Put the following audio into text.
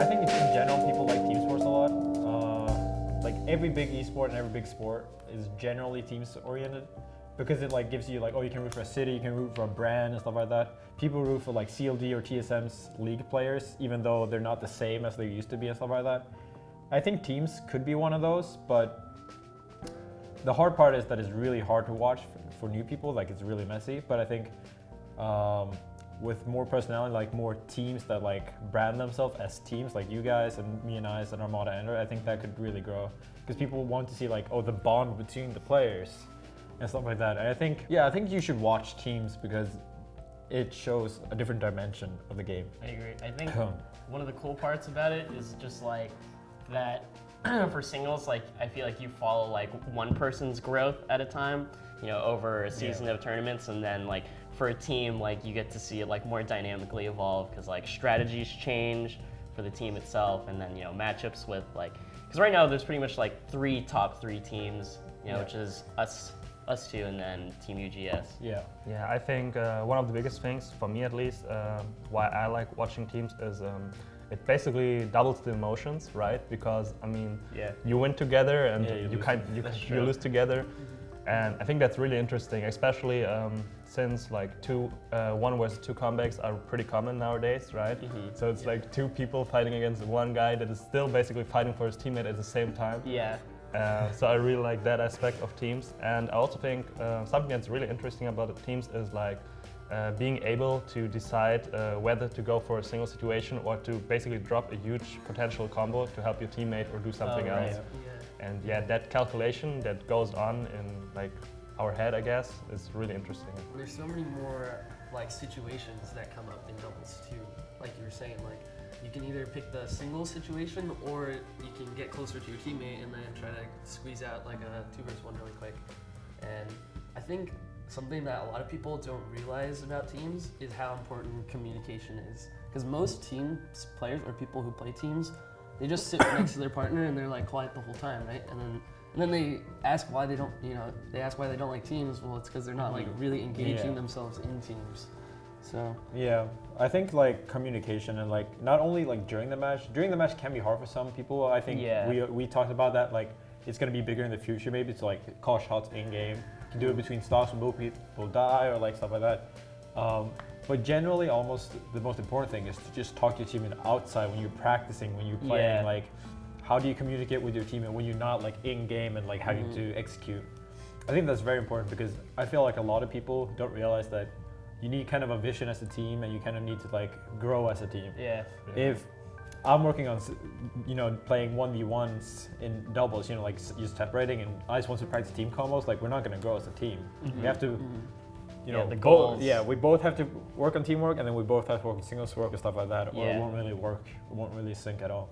I think in general people like team sports a lot. Like every big esport and every big sport is generally teams oriented because it like gives you like, oh, you can root for a city, you can root for a brand and stuff like that. People root for like CLD or TSM's league players, even though they're not the same as they used to be and stuff like that. I think teams could be one of those, but the hard part is that it's really hard to watch for new people. Like it's really messy. But I think with more personality, like more teams that like brand themselves as teams, like you guys and me and Ice and Armada Ender, I think that could really grow because people want to see like, oh, the bond between the players and stuff like that. And I think you should watch teams because it shows a different dimension of the game. I agree. I think one of the cool parts about it is just like that for singles, like I feel like you follow like one person's growth at a time, you know, over a season of tournaments, and then like for a team, like you get to see it like more dynamically evolve because like strategies change for the team itself, and then, you know, matchups with like, because right now there's pretty much like top three teams, you know, which is us two, and then Team UGS. Yeah, I think one of the biggest things, for me at least, why I like watching teams is it basically doubles the emotions, right? Because I mean, you win together and you lose together, and I think that's really interesting, especially since like 1 versus 2 comebacks are pretty common nowadays, right? So it's like 2 people fighting against one guy that is still basically fighting for his teammate at the same time. So I really like that aspect of teams, and I also think something that's really interesting about the teams is like being able to decide whether to go for a single situation or to basically drop a huge potential combo to help your teammate or do something else. And that calculation that goes on in like our head, I guess, is really interesting. There's so many more like situations that come up in doubles too. Like you were saying, like you can either pick the single situation or you can get closer to your teammate and then try to squeeze out like a 2 versus 1 really quick. And I think something that a lot of people don't realize about teams is how important communication is. Because most team players or people who play teams, they just sit next to their partner and they're like quiet the whole time, right? And then they ask why they don't, why they don't like teams. Well, it's because they're not like really engaging themselves in teams. So I think like communication and like not only like during the match can be hard for some people. I think we talked about that, like it's gonna be bigger in the future maybe to like call shots in game. You can do it between stocks when both people die or like stuff like that. But generally, almost the most important thing is to just talk to your teammate outside when you're practicing, when you're playing. Like, how do you communicate with your teammate when you're not like in game and like having to execute? I think that's very important because I feel like a lot of people don't realize that you need kind of a vision as a team and you kind of need to like grow as a team. If I'm working on, playing 1v1s in doubles, like just separating, and I just want to practice team combos, like we're not going to grow as a team. We have to, the goals. We both have to work on teamwork, and then we both have to work on singles work and stuff like that, or it won't really work. It won't really sync at all.